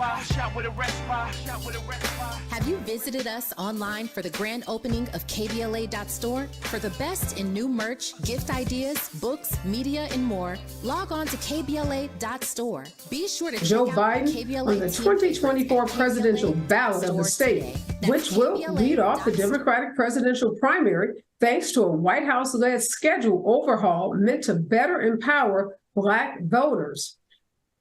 Have you visited us online for the grand opening of KBLA.store? For the best in new merch, gift ideas, books, media, and more, log on to KBLA.store. Be sure to check Joe out Biden KBLA on the 2024 presidential ballot of the state, which will lead off the Democratic presidential primary thanks to a White House-led schedule overhaul meant to better empower Black voters.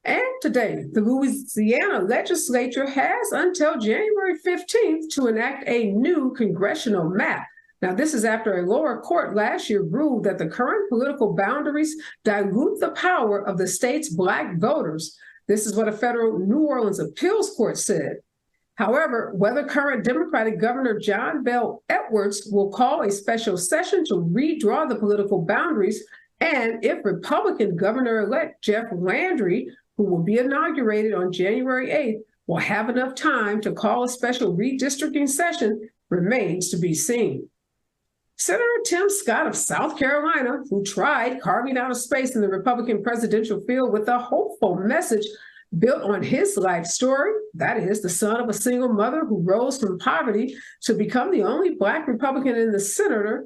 And today, the Louisiana Legislature has until January 15th to enact a new congressional map. Now, this is after a lower court last year ruled that the current political boundaries dilute the power of the state's Black voters. This is what a federal New Orleans appeals court said. However, whether current Democratic Governor John Bel Edwards will call a special session to redraw the political boundaries, and if Republican Governor-elect Jeff Landry, who will be inaugurated on January 8th, will have enough time to call a special redistricting session remains to be seen. Senator Tim Scott of South Carolina, who tried carving out a space in the Republican presidential field with a hopeful message built on his life story, that is, the son of a single mother who rose from poverty to become the only Black Republican in the Senate,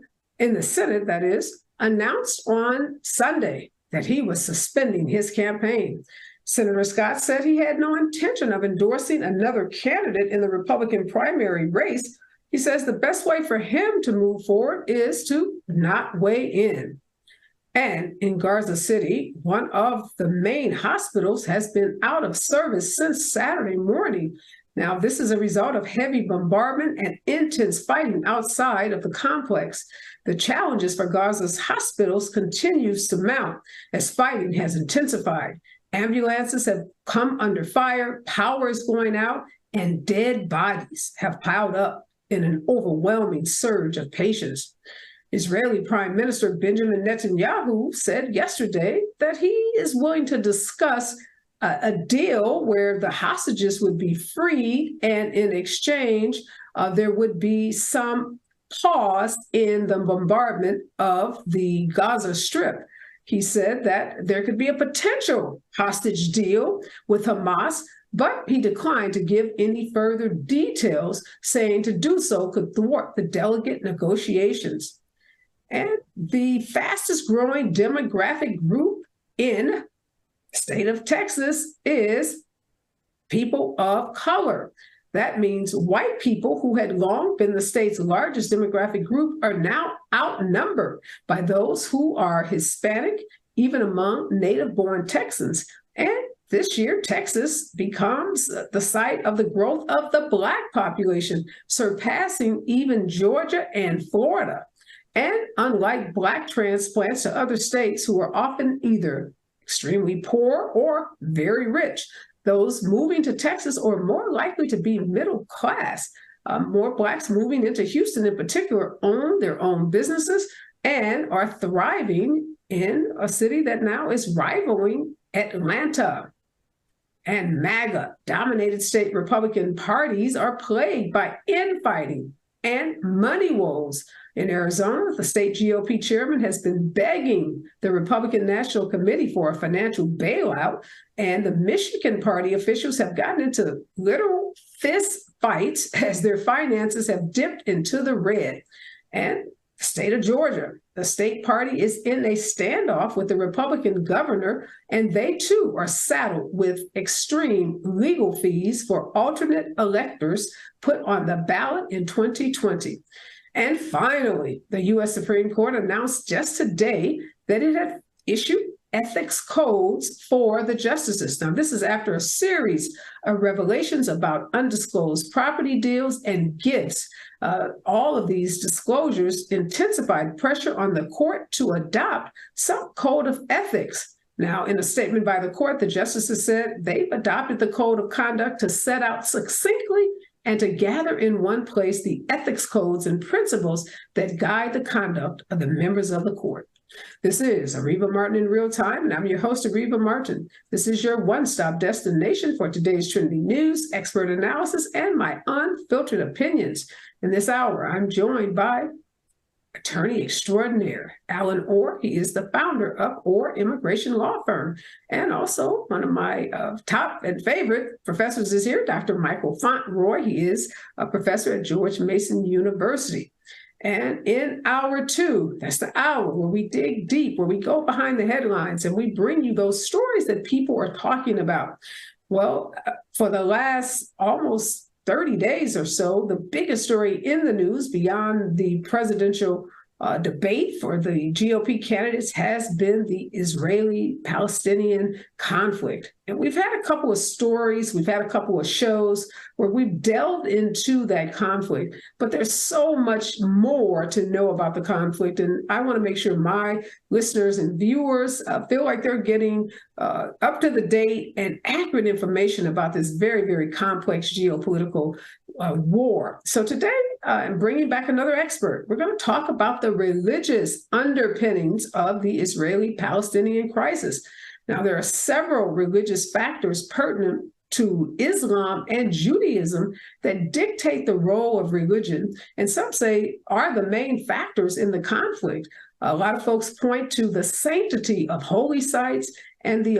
that is, announced on Sunday that he was suspending his campaign. Senator Scott said he had no intention of endorsing another candidate in the Republican primary race. He says the best way for him to move forward is to not weigh in. And in Gaza City, one of the main hospitals has been out of service since Saturday morning. Now, this is a result of heavy bombardment and intense fighting outside of the complex. The challenges for Gaza's hospitals continues to mount as fighting has intensified. Ambulances have come under fire, power is going out, and dead bodies have piled up in an overwhelming surge of patients. Israeli Prime Minister Benjamin Netanyahu said yesterday that he is willing to discuss a deal where the hostages would be freed, and in exchange, there would be some pause in the bombardment of the Gaza Strip. He said that there could be a potential hostage deal with Hamas, but he declined to give any further details, saying to do so could thwart the delicate negotiations. And the fastest growing demographic group in the state of Texas is people of color. That means white people, who had long been the state's largest demographic group, are now outnumbered by those who are Hispanic, even among native-born Texans. And this year, Texas becomes the site of the growth of the Black population, surpassing even Georgia and Florida. And unlike Black transplants to other states who are often either extremely poor or very rich, those moving to Texas are more likely to be middle class. More Blacks moving into Houston in particular own their own businesses and are thriving in a city that now is rivaling Atlanta. And MAGA-dominated state Republican parties are plagued by infighting and money woes. In Arizona, the state GOP chairman has been begging the Republican National Committee for a financial bailout, and the Michigan party officials have gotten into literal fist fights as their finances have dipped into the red. And the state of Georgia, the state party is in a standoff with the Republican governor, and they too are saddled with extreme legal fees for alternate electors put on the ballot in 2020. And finally, the U.S. Supreme Court announced just today that it had issued ethics codes for the justices. Now, this is after a series of revelations about undisclosed property deals and gifts. All of these disclosures intensified pressure on the court to adopt some code of ethics. Now, in a statement by the court, the justices said they've adopted the code of conduct to set out succinctly and to gather in one place the ethics codes and principles that guide the conduct of the members of the court. This is Areva Martin in real time, and I'm your host, Areva Martin. This is your one-stop destination for today's trending news, expert analysis, and my unfiltered opinions. In this hour, I'm joined by attorney extraordinaire, Allen Orr. He is the founder of Orr Immigration Law Firm. And also one of my top and favorite professors is here, Dr. Michael Fauntroy. He is a professor at George Mason University. And in hour two, that's the hour where we dig deep, where we go behind the headlines and we bring you those stories that people are talking about. Well, for the last almost 30 days or so, the biggest story in the news beyond the presidential debate for the GOP candidates has been the Israeli-Palestinian conflict. And we've had a couple of stories, we've had a couple of shows where we've delved into that conflict, but there's so much more to know about the conflict. And I want to make sure my listeners and viewers feel like they're getting up to the date and accurate information about this very, very complex geopolitical war. So today, I'm bringing back another expert. We're going to talk about the religious underpinnings of the Israeli-Palestinian crisis. Now, there are several religious factors pertinent to Islam and Judaism that dictate the role of religion, and some say are the main factors in the conflict. A lot of folks point to the sanctity of holy sites and the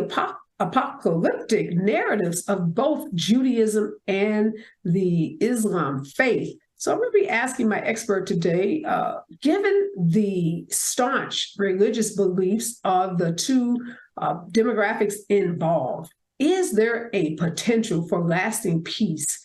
apocalyptic narratives of both Judaism and the Islam faith. So I'm going to be asking my expert today, given the staunch religious beliefs of the two demographics involved, is there a potential for lasting peace,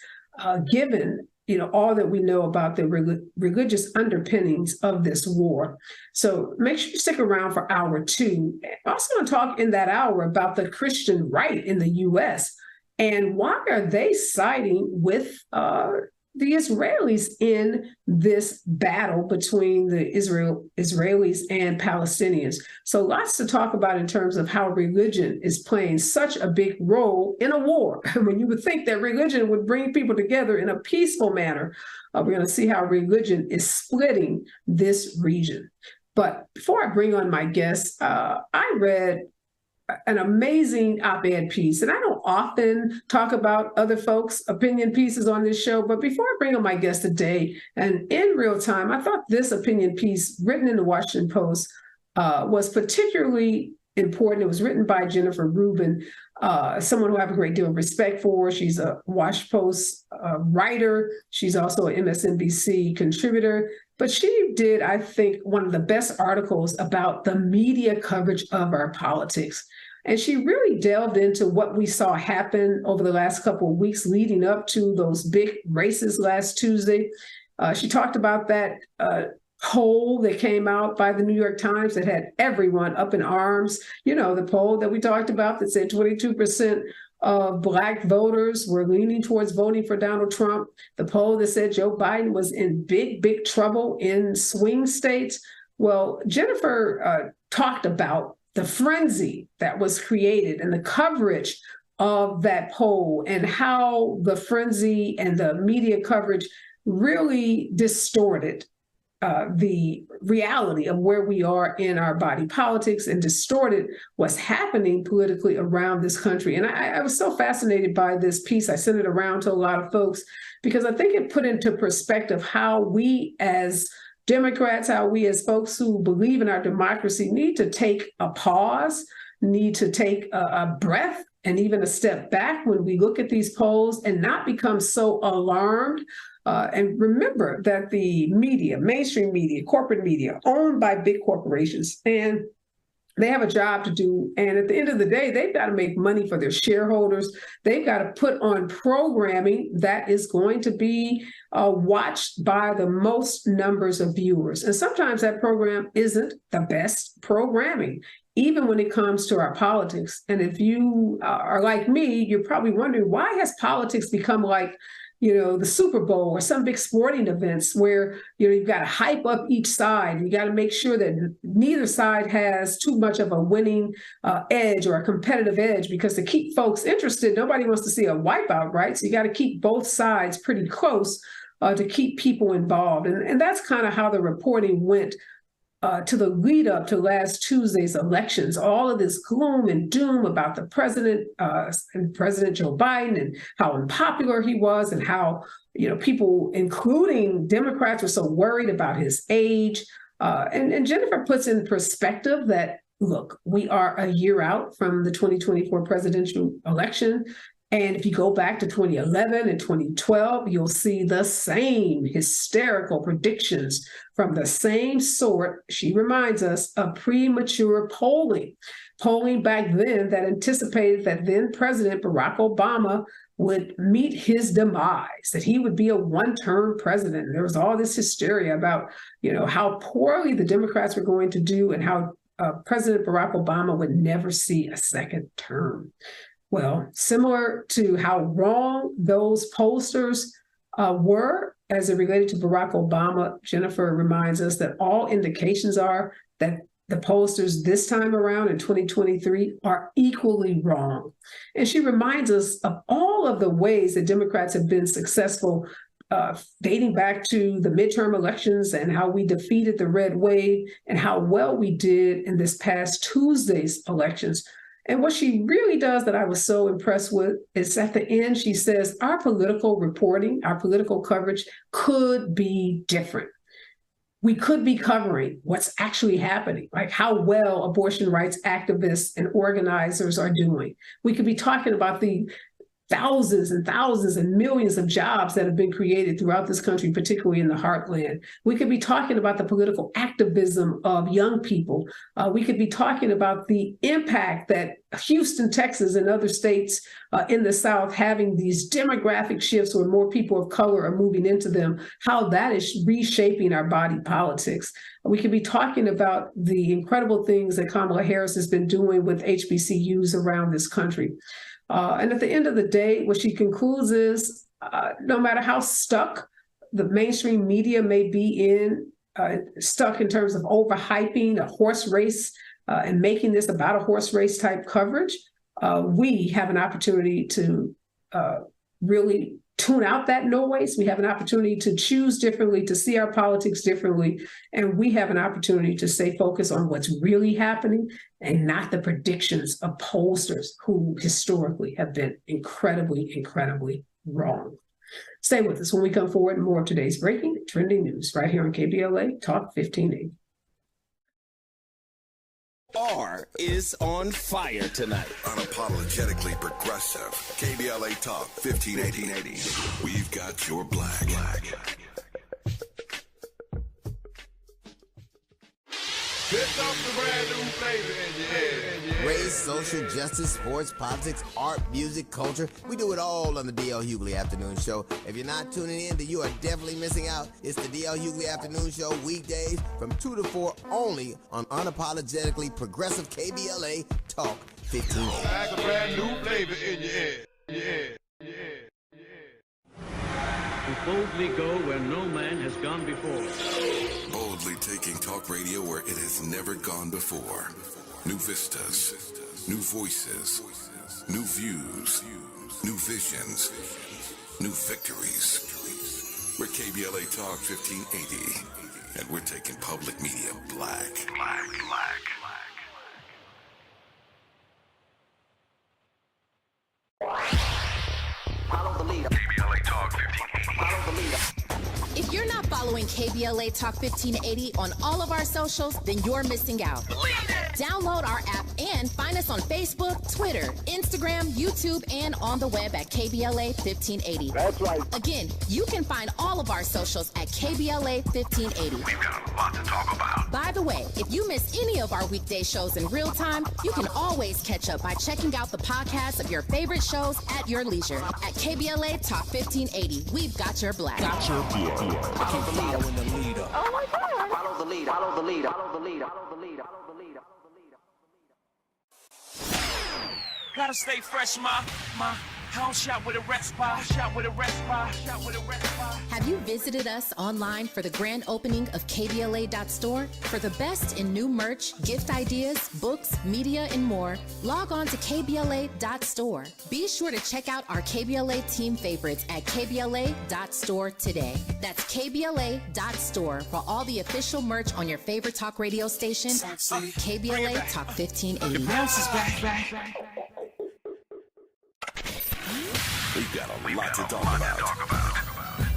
given all that we know about the religious underpinnings of this war? So make sure you stick around for hour two. I'm also going to talk in that hour about the Christian right in the U.S. and why are they siding with the Israelis in this battle between the Israelis and Palestinians. So lots to talk about in terms of how religion is playing such a big role in a war. When you would think that religion would bring people together in a peaceful manner, we're going to see how religion is splitting this region. But before I bring on my guest, I read an amazing op-ed piece. And I don't often talk about other folks' opinion pieces on this show, but before I bring on my guest today, and in real time, I thought this opinion piece written in the Washington Post was particularly important. It was written by Jennifer Rubin, someone who I have a great deal of respect for. She's a Washington Post writer. She's also an MSNBC contributor. But she did, I think, one of the best articles about the media coverage of our politics. And she really delved into what we saw happen over the last couple of weeks leading up to those big races last Tuesday. She talked about that poll that came out by the New York Times that had everyone up in arms. The poll that we talked about that said 22% of Black voters were leaning towards voting for Donald Trump. The poll that said Joe Biden was in big, big trouble in swing states. Well, Jennifer talked about the frenzy that was created and the coverage of that poll and how the frenzy and the media coverage really distorted the reality of where we are in our body politics and distorted what's happening politically around this country. And I was so fascinated by this piece. I sent it around to a lot of folks because I think it put into perspective how we as Democrats, how we as folks who believe in our democracy need to take a pause, need to take a breath and even a step back when we look at these polls and not become so alarmed. And remember that the media, mainstream media, corporate media, owned by big corporations, and they have a job to do. And at the end of the day, they've got to make money for their shareholders. They've got to put on programming that is going to be watched by the most numbers of viewers. And sometimes that program isn't the best programming, even when it comes to our politics. And if you are like me, you're probably wondering, why has politics become like the Super Bowl or some big sporting events where, you've got to hype up each side. You got to make sure that neither side has too much of a winning edge or a competitive edge, because to keep folks interested, nobody wants to see a wipeout, right? So you got to keep both sides pretty close to keep people involved. And that's kind of how the reporting went to the lead up to last Tuesday's elections. All of this gloom and doom about the president and President Joe Biden and how unpopular he was and how, people, including Democrats, were so worried about his age. And Jennifer puts in perspective that, look, we are a year out from the 2024 presidential election. And if you go back to 2011 and 2012, you'll see the same hysterical predictions from the same sort, she reminds us, of premature polling back then that anticipated that then President Barack Obama would meet his demise, that he would be a one-term president. And there was all this hysteria about, how poorly the Democrats were going to do and how President Barack Obama would never see a second term. Well, similar to how wrong those pollsters were as it related to Barack Obama, Jennifer reminds us that all indications are that the pollsters this time around in 2023 are equally wrong. And she reminds us of all of the ways that Democrats have been successful dating back to the midterm elections and how we defeated the red wave and how well we did in this past Tuesday's elections. And what she really does that I was so impressed with is at the end, she says, our political reporting, our political coverage could be different. We could be covering what's actually happening, like how well abortion rights activists and organizers are doing. We could be talking about the thousands and thousands and millions of jobs that have been created throughout this country, particularly in the heartland. We could be talking about the political activism of young people. We could be talking about the impact that Houston, Texas, and other states in the South having these demographic shifts where more people of color are moving into them, how that is reshaping our body politics. We could be talking about the incredible things that Kamala Harris has been doing with HBCUs around this country. And at the end of the day, what she concludes is no matter how stuck the mainstream media may be stuck in terms of overhyping a horse race and making this about a horse race type coverage, we have an opportunity to really tune out that noise. We have an opportunity to choose differently, to see our politics differently, and we have an opportunity to stay focused on what's really happening and not the predictions of pollsters who historically have been incredibly, incredibly wrong. Stay with us when we come forward more of today's breaking trending news right here on KBLA Talk 1580. R is on fire tonight. Unapologetically progressive. KBLA Talk 1580. We've got your black. Pick up the brand new flavor in your head. Race, social justice, sports, politics, art, music, culture. We do it all on the D.L. Hughley Afternoon Show. If you're not tuning in, then you are definitely missing out. It's the D.L. Hughley Afternoon Show weekdays from 2 to 4 only on unapologetically progressive KBLA Talk 1580. Like a brand new flavor in your head. To boldly go where no man has gone before. Boldly taking talk radio where it has never gone before. New vistas, new voices, new views, new visions, new victories. We're KBLA Talk 1580, and we're taking public media black. Follow the leader. KBLA Talk 1580. Follow the leader. If you're not following KBLA Talk 1580 on all of our socials, then you're missing out. Download our app and find us on Facebook, Twitter, Instagram, YouTube, and on the web at KBLA 1580. That's right. Again, you can find all of our socials at KBLA 1580. We've got a lot to talk about. By the way, if you miss any of our weekday shows in real time, you can always catch up by checking out the podcast of your favorite shows at your leisure. At KBLA Talk 1580, we've got your black. Follow the leader. Following the leader. Oh my God. Follow the leader. Follow the leader. Follow the leader. Follow the leader. Follow the leader. Follow the leader. Gotta stay fresh, my house shot with a rest bar, shot with a rest bar, shot with a rest bar. Have you visited us online for the grand opening of KBLA.store? For the best in new merch, gift ideas, books, media, and more, log on to KBLA.store. Be sure to check out our KBLA team favorites at KBLA.store today. That's KBLA.store for all the official merch on your favorite talk radio station, KBLA Talk 1580. The bounce is back. We've got a lot to talk about.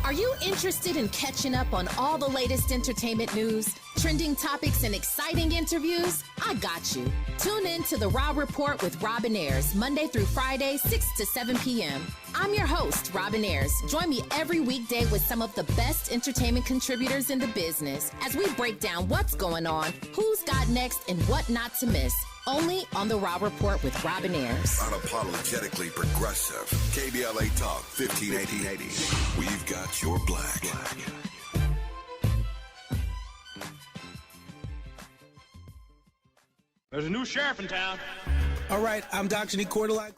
Are you interested in catching up on all the latest entertainment news, trending topics, and exciting interviews? I got you. Tune in to The Raw Report with Robin Ayers, Monday through Friday, 6 to 7 p.m. I'm your host, Robin Ayers. Join me every weekday with some of the best entertainment contributors in the business as we break down what's going on, who's got next, and what not to miss. Only on The Raw Report with Robin Ayers. Unapologetically progressive. KBLA Talk 1580. We've got your black. There's a new sheriff in town. All right, I'm Dr. Nicordelai.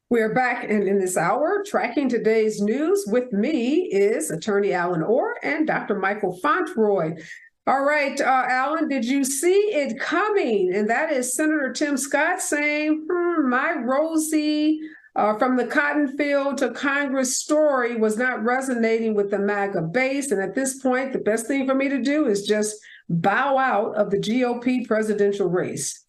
We are back in this hour tracking today's news. With me is attorney Allen Orr and Dr. Michael Fauntroy. All right, Allen, did you see it coming? And that is Senator Tim Scott saying, my Rosie from the cotton field to Congress story was not resonating with the MAGA base. And at this point, the best thing for me to do is just bow out of the GOP presidential race.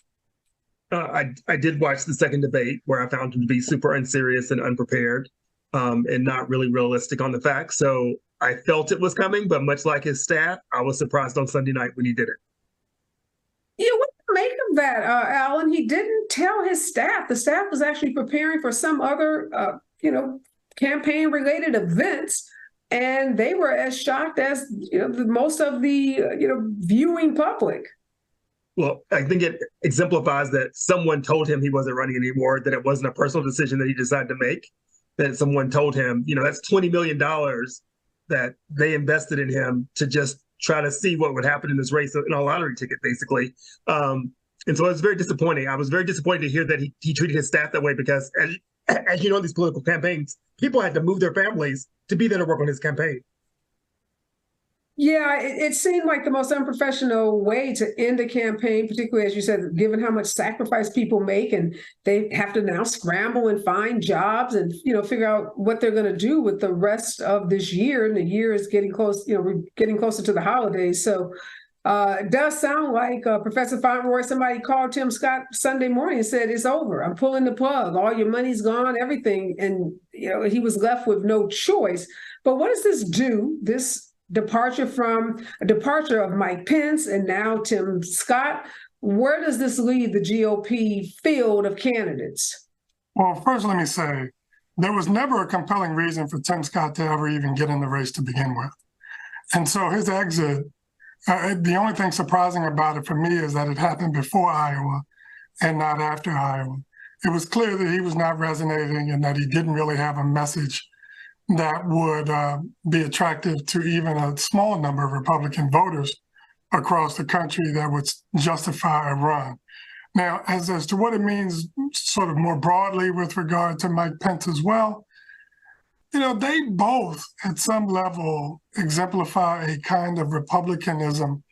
I did watch the second debate where I found him to be super unserious and unprepared and not really realistic on the facts. So I felt it was coming, but much like his staff, I was surprised on Sunday night when he did it. Yeah, what do you make of that, Allen? He didn't tell his staff. The staff was actually preparing for some other, campaign-related events, and they were as shocked as most of the viewing public. Well, I think it exemplifies that someone told him he wasn't running anymore, that it wasn't a personal decision that he decided to make, that someone told him, that's $20 million that they invested in him to just try to see what would happen in this race, in a lottery ticket, basically. And so it was very disappointing. I was very disappointed to hear that he treated his staff that way because, as you know, these political campaigns, people had to move their families to be there to work on his campaign. Yeah, it seemed like the most unprofessional way to end a campaign, particularly, as you said, given how much sacrifice people make and they have to now scramble and find jobs and, figure out what they're going to do with the rest of this year. And the year is getting close, we're getting closer to the holidays. So it does sound like Professor Fauntroy, somebody called Tim Scott Sunday morning and said, it's over. I'm pulling the plug. All your money's gone, everything. And, he was left with no choice. But what does this do? This departure of Mike Pence and now Tim Scott, where does this leave the GOP field of candidates? Well, first, let me say, there was never a compelling reason for Tim Scott to ever even get in the race to begin with. And so his exit, the only thing surprising about it for me is that it happened before Iowa and not after Iowa. It was clear that he was not resonating and that he didn't really have a message that would be attractive to even a small number of Republican voters across the country that would justify a run. Now, as to what it means sort of more broadly with regard to Mike Pence as well, they both at some level exemplify a kind of republicanism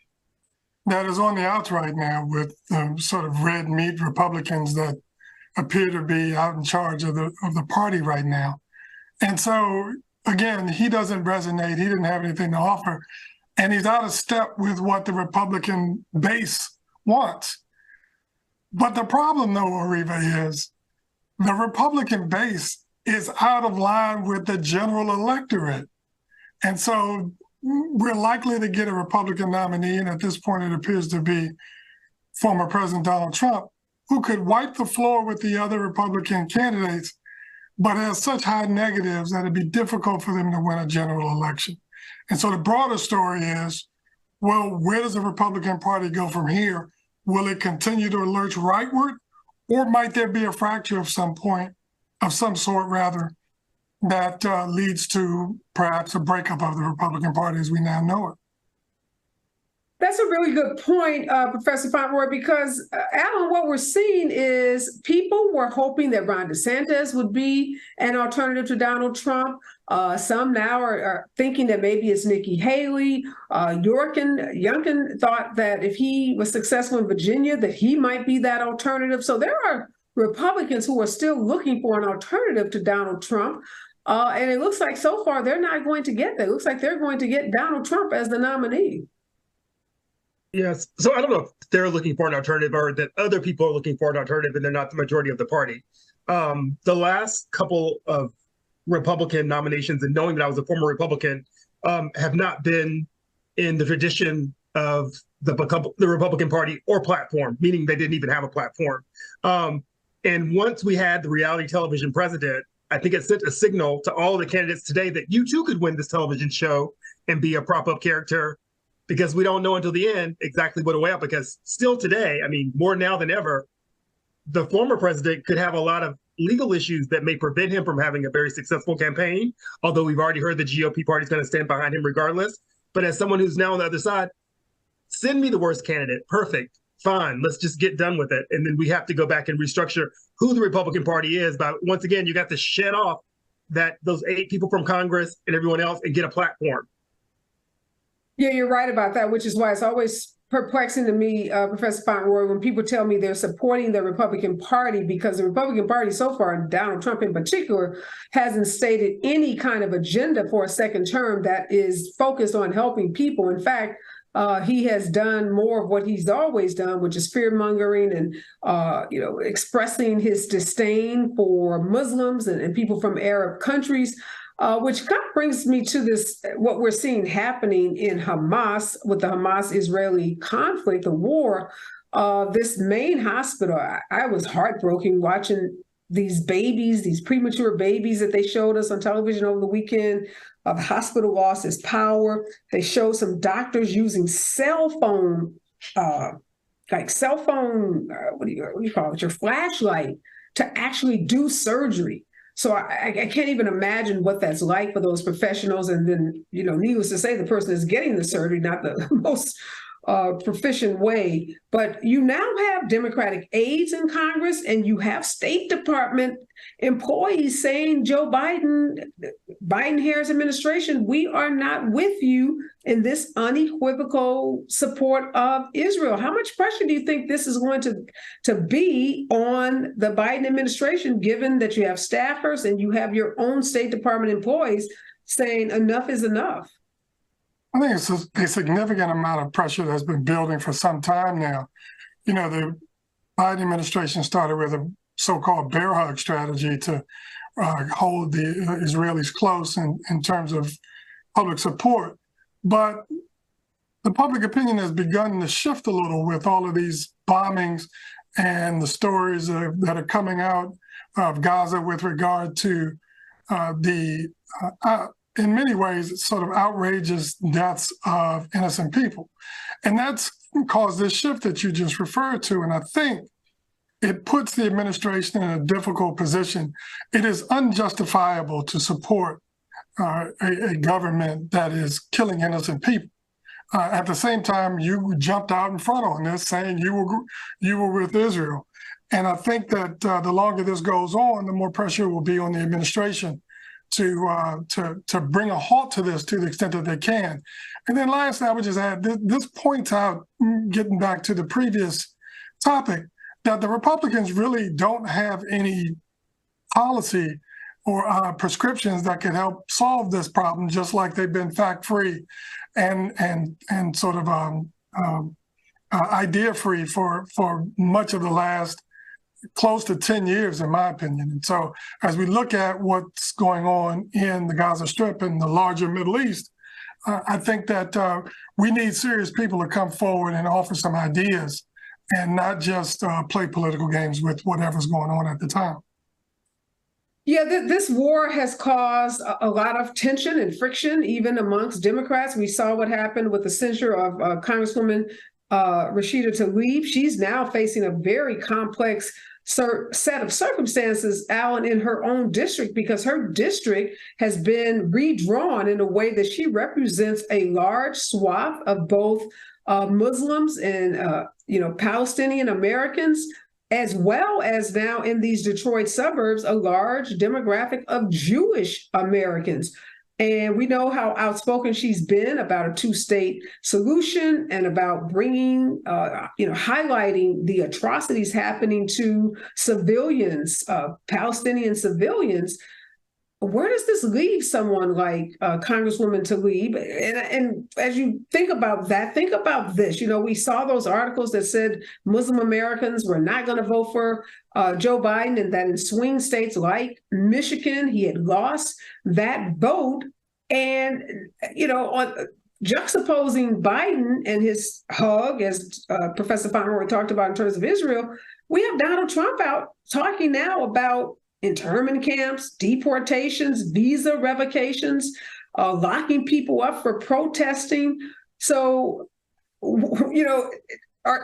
that is on the outs right now with sort of red meat Republicans that appear to be out in charge of the party right now. And so, again, he doesn't resonate. He didn't have anything to offer. And he's out of step with what the Republican base wants. But the problem, though, Areva, is the Republican base is out of line with the general electorate. And so we're likely to get a Republican nominee, and at this point it appears to be former President Donald Trump, who could wipe the floor with the other Republican candidates, but has such high negatives that it'd be difficult for them to win a general election. And so the broader story is, well, where does the Republican Party go from here? Will it continue to lurch rightward, or might there be a fracture of some sort, that leads to perhaps a breakup of the Republican Party as we now know it? That's a really good point, Professor Fauntroy, because, Allen, what we're seeing is people were hoping that Ron DeSantis would be an alternative to Donald Trump. Some now are thinking that maybe it's Nikki Haley. Youngkin thought that if he was successful in Virginia, that he might be that alternative. So there are Republicans who are still looking for an alternative to Donald Trump. And it looks like so far they're not going to get that. It looks like they're going to get Donald Trump as the nominee. Yes. So I don't know if they're looking for an alternative or that other people are looking for an alternative and they're not the majority of the party. The last couple of Republican nominations, and knowing that I was a former Republican, have not been in the tradition of the Republican Party or platform, meaning they didn't even have a platform. And once we had the reality television president, I think it sent a signal to all of the candidates today that you too could win this television show and be a prop-up character, because we don't know until the end exactly what will weigh up. Because still today, I mean, more now than ever, the former president could have a lot of legal issues that may prevent him from having a very successful campaign, although we've already heard the GOP party is going to stand behind him regardless. But as someone who's now on the other side, send me the worst candidate. Perfect. Fine. Let's just get done with it. And then we have to go back and restructure who the Republican Party is. But once again, you got to shed off those 8 people from Congress and everyone else and get a platform. Yeah, you're right about that, which is why it's always perplexing to me, Professor Fauntroy, when people tell me they're supporting the Republican Party, because the Republican Party so far, and Donald Trump in particular, hasn't stated any kind of agenda for a second term that is focused on helping people. In fact, he has done more of what he's always done, which is fear-mongering and expressing his disdain for Muslims and people from Arab countries. Which kind of brings me to this, what we're seeing happening in Hamas with the Hamas-Israeli conflict, the war. This main hospital, I was heartbroken watching these babies, these premature babies that they showed us on television over the weekend. The hospital lost its power. They showed some doctors using cell phone, what do you call it, your flashlight, to actually do surgery. So I can't even imagine what that's like for those professionals. And then, needless to say, the person is getting the surgery, not the most proficient way. But you now have Democratic aides in Congress, and you have State Department employees saying, Joe Biden-Harris administration, we are not with you in this unequivocal support of Israel. How much pressure do you think this is going to be on the Biden administration, given that you have staffers and you have your own State Department employees saying enough is enough? I think it's a significant amount of pressure that's been building for some time now. The Biden administration started with a so-called bear hug strategy to hold the Israelis close in terms of public support. But the public opinion has begun to shift a little with all of these bombings and the stories that are coming out of Gaza with regard to in many ways, sort of outrageous deaths of innocent people. And that's caused this shift that you just referred to. And I think it puts the administration in a difficult position. It is unjustifiable to support a government that is killing innocent people. At the same time, you jumped out in front on this saying you were with Israel. And I think that the longer this goes on, the more pressure will be on the administration to bring a halt to this to the extent that they can. And then lastly, I would just add, this points out, getting back to the previous topic, that the Republicans really don't have any policy or prescriptions that can help solve this problem, just like they've been fact-free and sort of idea-free for much of the last close to 10 years, in my opinion. And so as we look at what's going on in the Gaza Strip and the larger Middle East, I think that we need serious people to come forward and offer some ideas and not just play political games with whatever's going on at the time. Yeah, this war has caused a lot of tension and friction, even amongst Democrats. We saw what happened with the censure of Congresswoman Rashida Tlaib. She's now facing a very complex set of circumstances, Allen, in her own district, because her district has been redrawn in a way that she represents a large swath of both Muslims and Palestinian Americans, as well as now in these Detroit suburbs, a large demographic of Jewish Americans. And we know how outspoken she's been about a two-state solution and about bringing, highlighting the atrocities happening to civilians, Palestinian civilians. where does this leave someone like Congresswoman Tlaib? And as you think about that, think about this. You know, we saw those articles that said Muslim Americans were not going to vote for Joe Biden, and that in swing states like Michigan, he had lost that vote. And, you know, on juxtaposing Biden and his hug, as Professor Fauntroy talked about in terms of Israel, we have Donald Trump out talking now about internment camps, deportations, visa revocations, locking people up for protesting. So, you know,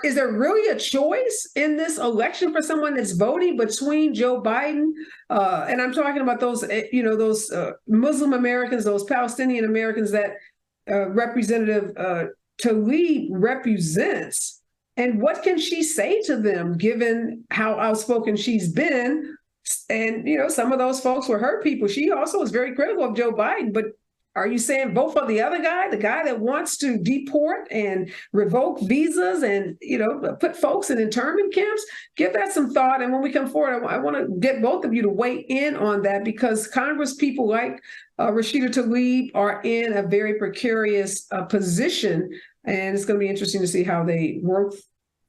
is there really a choice in this election for someone that's voting between Joe Biden? And I'm talking about those, you know, those Muslim Americans, those Palestinian Americans that Representative Tlaib represents. And what can she say to them, given how outspoken she's been? And, you know, some of those folks were her people. She also was very critical of Joe Biden. But are you saying vote for the other guy, the guy that wants to deport and revoke visas and, you know, put folks in internment camps? Give that some thought. And when we come forward, I want to get both of you to weigh in on that, because Congress people like Rashida Tlaib are in a very precarious position. And it's going to be interesting to see how they work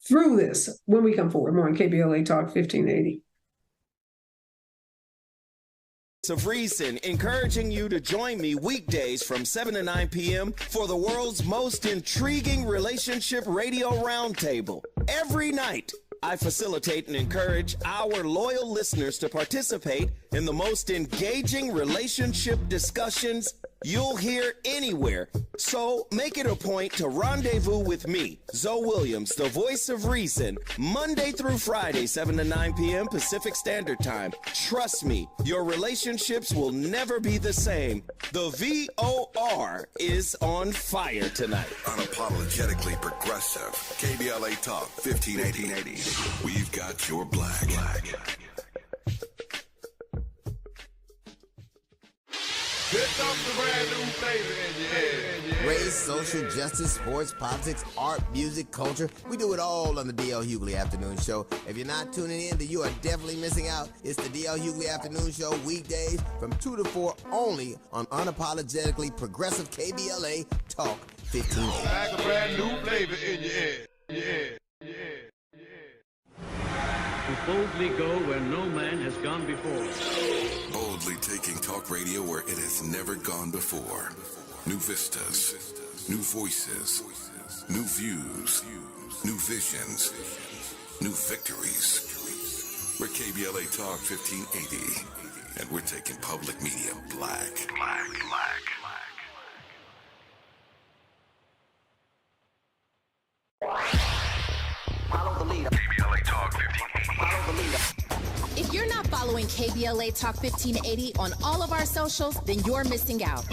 through this when we come forward. More on KBLA Talk 1580. Of Reason, encouraging you to join me weekdays from 7 to 9 p.m. for the world's most intriguing relationship radio roundtable. Every night, I facilitate and encourage our loyal listeners to participate in the most engaging relationship discussions you'll hear anywhere. So make it a point to rendezvous with me, Zoe Williams, the voice of reason, Monday through Friday, 7 to 9 p.m. Pacific Standard Time. Trust me, your relationships will never be the same. The VOR is on fire tonight. Unapologetically progressive. KBLA Talk 1580. We've got your black. Here comes the brand new flavor in your head. Race, social justice, sports, politics, art, music, culture. We do it all on the D.L. Hughley Afternoon Show. If you're not tuning in, then you are definitely missing out. It's the D.L. Hughley Afternoon Show weekdays from 2 to 4 only on unapologetically progressive KBLA Talk 1580. Like a brand new flavor in your head. To boldly go where no man has gone before. Boldly taking talk radio where it has never gone before. New vistas, new voices, new views, new visions, new victories. We're KBLA Talk 1580, and we're taking public media black. Follow the leader. KBLA Talk 1580. Follow the leader. If you're not following KBLA Talk 1580 on all of our socials, then you're missing out.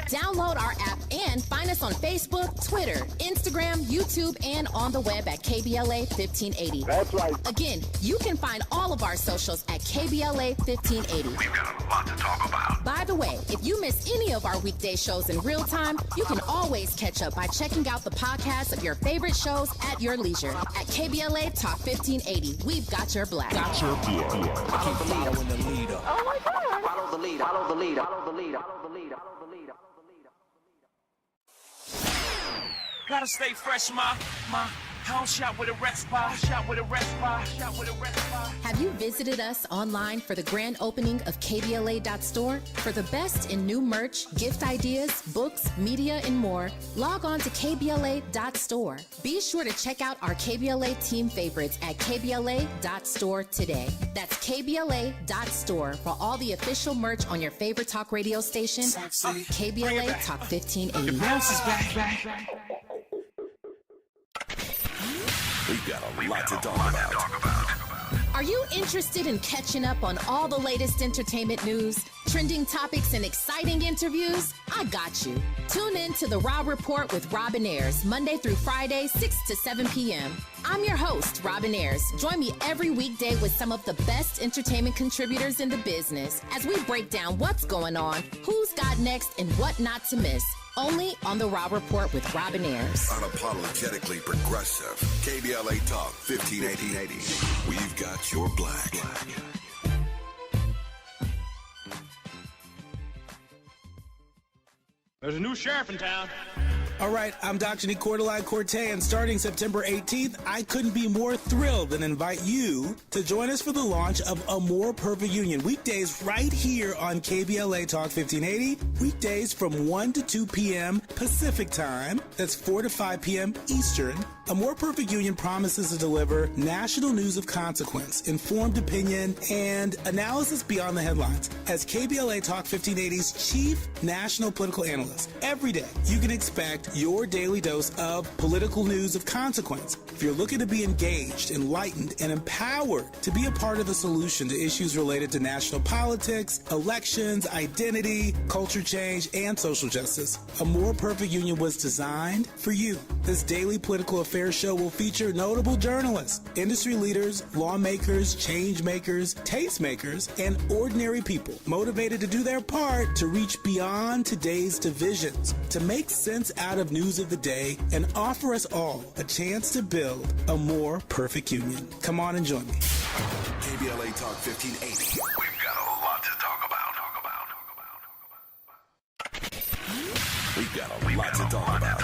Download our app and find us on Facebook, Twitter, Instagram, YouTube, and on the web at KBLA 1580. That's right. Again, you can find all of our socials at KBLA 1580. We've got a lot to talk about. By the way, if you miss any of our weekday shows in real time, you can always catch up by checking out the podcast of your favorite shows at your leisure. At KBLA Talk 1580, we've got your black. Follow the leader. Oh my God. Follow the leader. Follow the leader. Follow the leader. Follow the leader. Follow the leader. Gotta stay fresh, my house shot with a rest bar. Have you visited us online for the grand opening of KBLA.store? For the best in new merch, gift ideas, books, media, and more, log on to KBLA.store. Be sure to check out our KBLA team favorites at KBLA.store today. That's KBLA.store for all the official merch on your favorite talk radio station, KBLA Talk 1580. Bounce is back. We've got a lot to talk about. Are you interested in catching up on all the latest entertainment news, trending topics, and exciting interviews? I got you. Tune in to The Raw Report with Robin Ayers, Monday through Friday, 6 to 7 p.m. I'm your host, Robin Ayers. Join me every weekday with some of the best entertainment contributors in the business as we break down what's going on, who's got next, and what not to miss. Only on The Raw Report with Robin Ayers. Unapologetically progressive. KBLA Talk 1580. We've got your black. There's a new sheriff in town. All right, I'm Dr. Nicordelai Corte, and starting September 18th, I couldn't be more thrilled than invite you to join us for the launch of A More Perfect Union, weekdays right here on KBLA Talk 1580, weekdays from 1 to 2 p.m. Pacific Time, that's 4 to 5 p.m. Eastern. A More Perfect Union promises to deliver national news of consequence, informed opinion, and analysis beyond the headlines. As KBLA Talk 1580's chief national political analyst, every day you can expect your daily dose of political news of consequence. If you're looking to be engaged, enlightened, and empowered to be a part of the solution to issues related to national politics, elections, identity, culture change, and social justice, A More Perfect Union was designed for you. This daily political affairs show will feature notable journalists, industry leaders, lawmakers, change makers, tastemakers, and ordinary people motivated to do their part to reach beyond today's divisions, to make sense out of news of the day, and offer us all a chance to build a more perfect union. Come on and join me. KBLA Talk 1580. We've got a lot to talk about. We've got a lot to talk about.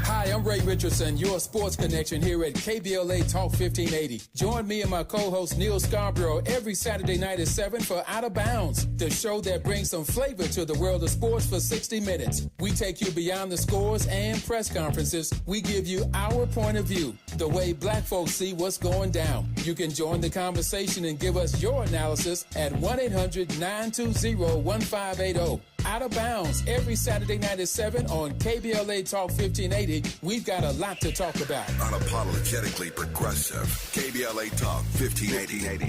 Hi, I'm Ray Richardson, your sports connection here at KBLA Talk 1580. Join me and my co-host Neil Scarborough every Saturday night at 7 for Out of Bounds, the show that brings some flavor to the world of sports for 60 minutes. We take you beyond the scores and press conferences. We give you our point of view, the way black folks see what's going down. You can join the conversation and give us your analysis at 1-800-920-1580. Out of Bounds every Saturday night at 7 on KBLA Talk 1580. We've got a lot to talk about. Unapologetically progressive. KBLA Talk 1580.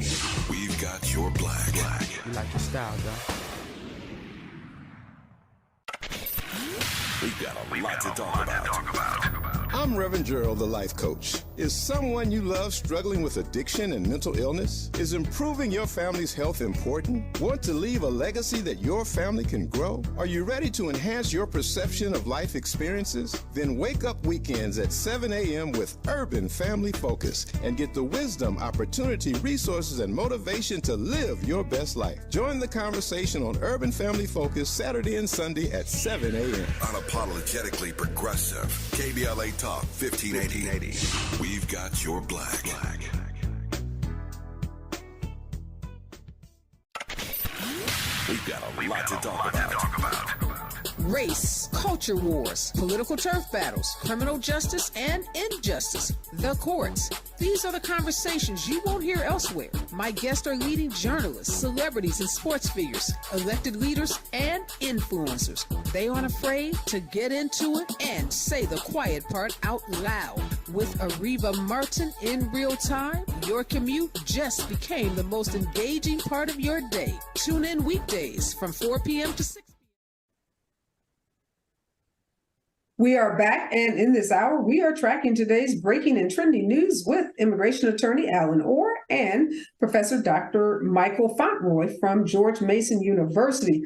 We've got your black. You like your style, though. We've got a lot to talk about. I'm Reverend Gerald, the life coach. Is someone you love struggling with addiction and mental illness? Is improving your family's health important? Want to leave a legacy that your family can grow? Are you ready to enhance your perception of life experiences? Then wake up weekends at 7 a.m. with Urban Family Focus and get the wisdom, opportunity, resources, and motivation to live your best life. Join the conversation on Urban Family Focus Saturday and Sunday at 7 a.m. Unapologetically progressive. KBLA Talk 1580. We've got your black. We've got a lot to talk about. Race, culture wars, political turf battles, criminal justice and injustice, the courts. These are the conversations you won't hear elsewhere. My guests are leading journalists, celebrities, and sports figures, elected leaders, and influencers. They aren't afraid to get into it and say the quiet part out loud. With Areva Martin in real time, your commute just became the most engaging part of your day. Tune in weekdays from 4 p.m. to 6 p.m. We are back, and in this hour, we are tracking today's breaking and trending news with immigration attorney Allen Orr and Professor Dr. Michael Fauntroy from George Mason University.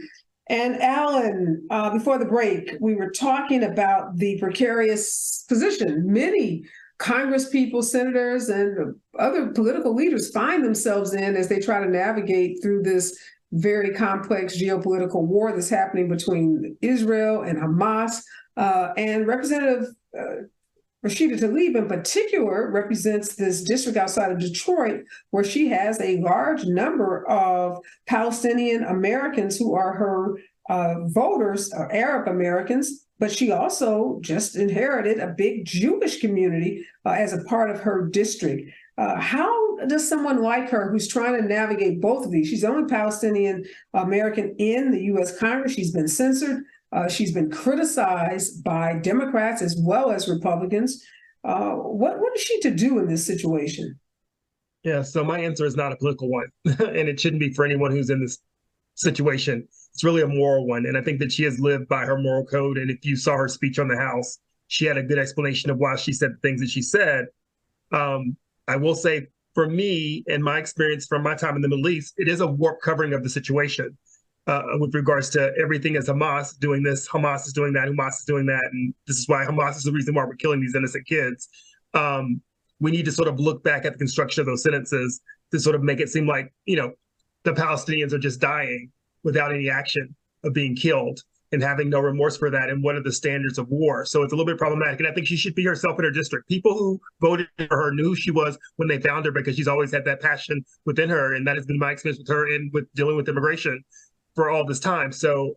And Allen, before the break, we were talking about the precarious position many Congress people, senators, and other political leaders find themselves in as they try to navigate through this very complex geopolitical war that's happening between Israel and Hamas. And Representative Rashida Tlaib in particular represents this district outside of Detroit, where she has a large number of Palestinian Americans who are her voters, Arab Americans, but she also just inherited a big Jewish community as a part of her district. How does someone like her, who's trying to navigate both of these, she's the only Palestinian American in the U.S. Congress, she's been censored, she's been criticized by Democrats as well as Republicans. What is she to do in this situation? Yeah, so my answer is not a political one, and it shouldn't be for anyone who's in this situation. It's really a moral one, and I think that she has lived by her moral code, and if you saw her speech on the House, she had a good explanation of why she said the things that she said. I will say, for me, and my experience from my time in the Middle East, it is a warped covering of the situation. With regards to everything as Hamas doing this, Hamas is doing that, Hamas is doing that, and this is why Hamas is the reason why we're killing these innocent kids. We need to sort of look back at the construction of those sentences to sort of make it seem like, the Palestinians are just dying without any action of being killed. and having no remorse for that. And what are the standards of war? So it's a little bit problematic. And I think she should be herself in her district. People who voted for her knew who she was when they found her, because she's always had that passion within her. And that has been my experience with her and with dealing with immigration for all this time. So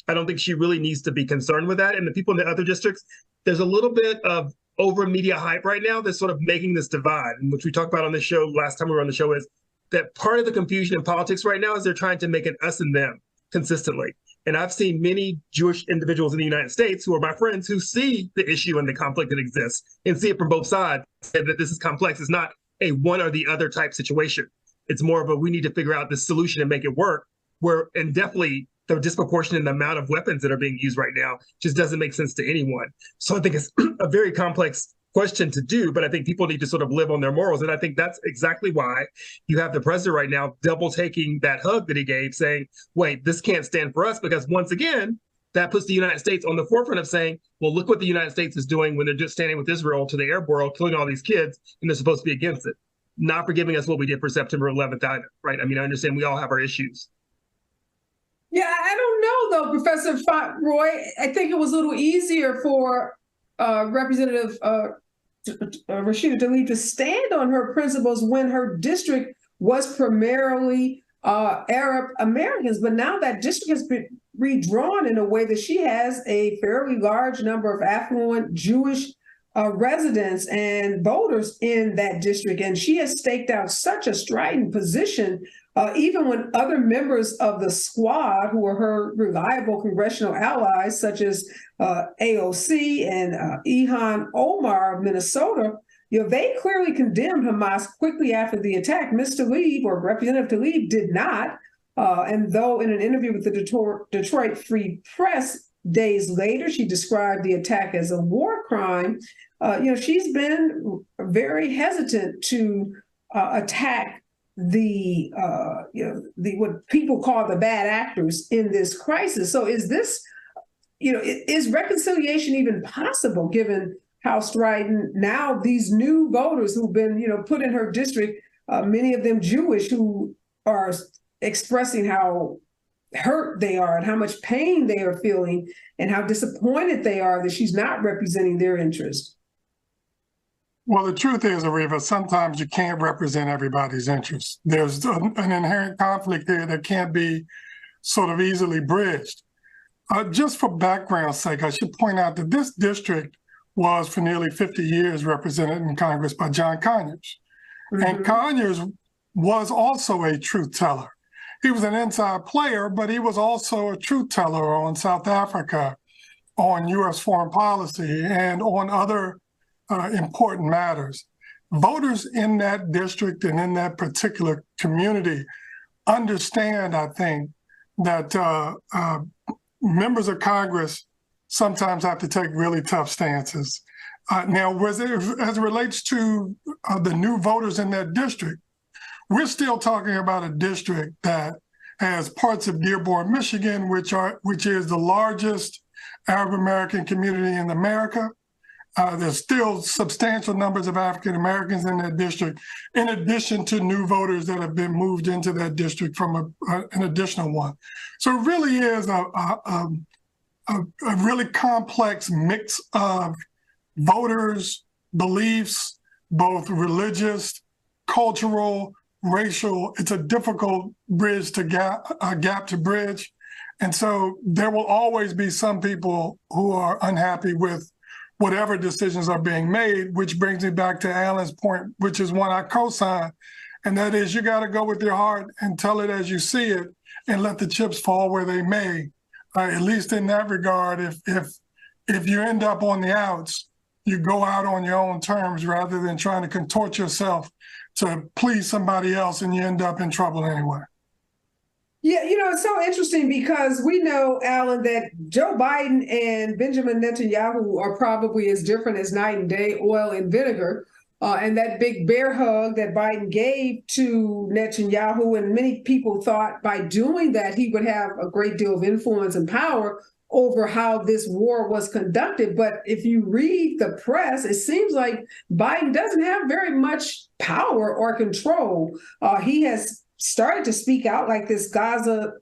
I don't think she really needs to be concerned with that. And the people in the other districts, there's a little bit of over media hype right now that's sort of making this divide, and which we talked about on the show last time we were on the show, is that part of the confusion in politics right now is they're trying to make an us and them consistently. And I've seen many Jewish individuals in the United States who are my friends who see the issue and the conflict that exists and see it from both sides, and that this is complex. It's not a one or the other type situation. It's more of a, we need to figure out the solution and make it work, and definitely the disproportionate amount of weapons that are being used right now just doesn't make sense to anyone. So I think it's a very complex question to do, but I think people need to sort of live on their morals. And I think that's exactly why you have the president right now double taking that hug that he gave, saying, wait, this can't stand for us, because once again, that puts the United States on the forefront of saying, well, look what the United States is doing when they're just standing with Israel to the Arab world, killing all these kids, and they're supposed to be against it. Not forgiving us what we did for September 11th either, right? I mean, I understand we all have our issues. Yeah, I don't know, though, Professor Fauntroy. I think it was a little easier for Representative Rashida Tlaib to stand on her principles when her district was primarily Arab Americans. But now that district has been redrawn in a way that she has a fairly large number of affluent Jewish residents and voters in that district. And she has staked out such a strident position, even when other members of the squad, who are her reliable congressional allies, such as AOC and Ilhan Omar of Minnesota, they clearly condemned Hamas quickly after the attack. Ms. Tlaib, or Representative Tlaib, did not. And though in an interview with the Detroit Free Press days later, she described the attack as a war crime, she's been very hesitant to attack the what people call the bad actors in this crisis. So is this, is reconciliation even possible, given how strident now these new voters who've been, put in her district, many of them Jewish, who are expressing how hurt they are and how much pain they are feeling and how disappointed they are that she's not representing their interests? Well, the truth is, Areva, sometimes you can't represent everybody's interests. There's an inherent conflict here that can't be sort of easily bridged. Just for background's sake, I should point out that this district was for nearly 50 years represented in Congress by John Conyers. Mm-hmm. And Conyers was also a truth teller. He was an inside player, but he was also a truth teller on South Africa, on U.S. foreign policy, and on other important matters. Voters in that district and in that particular community understand, I think, that members of Congress sometimes have to take really tough stances. Now, as it relates to the new voters in that district, we're still talking about a district that has parts of Dearborn, Michigan, which is the largest Arab American community in America. There's still substantial numbers of African Americans in that district, in addition to new voters that have been moved into that district from an additional one. So it really is a really complex mix of voters, beliefs, both religious, cultural, racial. It's a difficult gap to bridge. And so there will always be some people who are unhappy with whatever decisions are being made, which brings me back to Allen's point, which is one I co-sign, and that is you got to go with your heart and tell it as you see it and let the chips fall where they may. At least in that regard, if you end up on the outs, you go out on your own terms rather than trying to contort yourself to please somebody else, and you end up in trouble anyway. Yeah, it's so interesting because we know, Allen, that Joe Biden and Benjamin Netanyahu are probably as different as night and day, oil and vinegar. And that big bear hug that Biden gave to Netanyahu, and many people thought by doing that he would have a great deal of influence and power over how this war was conducted. But if you read the press, it seems like Biden doesn't have very much power or control. He has started to speak out like this Gaza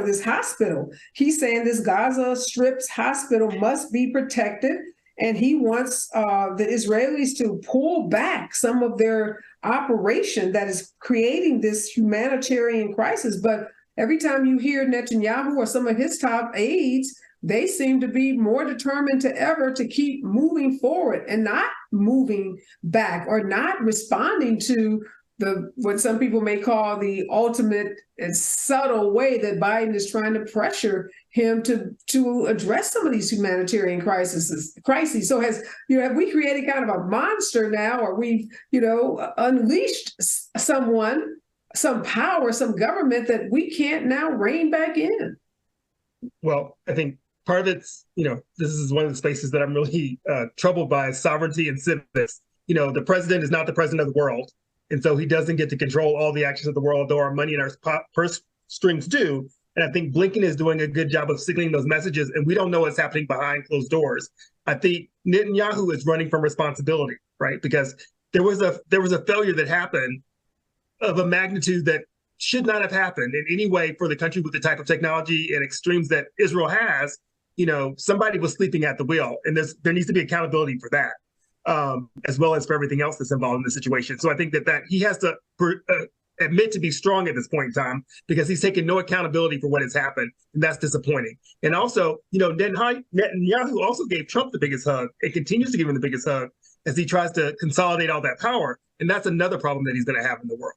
this hospital. He's saying this Gaza Strip's hospital must be protected, and he wants the Israelis to pull back some of their operation that is creating this humanitarian crisis. But every time you hear Netanyahu or some of his top aides, they seem to be more determined than ever to keep moving forward and not moving back or not responding to what some people may call the ultimate and subtle way that Biden is trying to pressure him to address some of these humanitarian crises. So have we created kind of a monster now, or we've, unleashed someone, some power, some government that we can't now rein back in? Well, I think part of it's, this is one of the spaces that I'm really troubled by, sovereignty and civics. The president is not the president of the world. And so he doesn't get to control all the actions of the world, though our money and our purse strings do. And I think Blinken is doing a good job of signaling those messages, and we don't know what's happening behind closed doors. I think Netanyahu is running from responsibility, right? Because there was a failure that happened of a magnitude that should not have happened in any way for the country with the type of technology and extremes that Israel has. Somebody was sleeping at the wheel, and there needs to be accountability for that. As well as for everything else that's involved in the situation. So I think that he has to admit to be strong at this point in time, because he's taken no accountability for what has happened, and that's disappointing. And also, Netanyahu also gave Trump the biggest hug and continues to give him the biggest hug as he tries to consolidate all that power. And that's another problem that he's going to have in the world.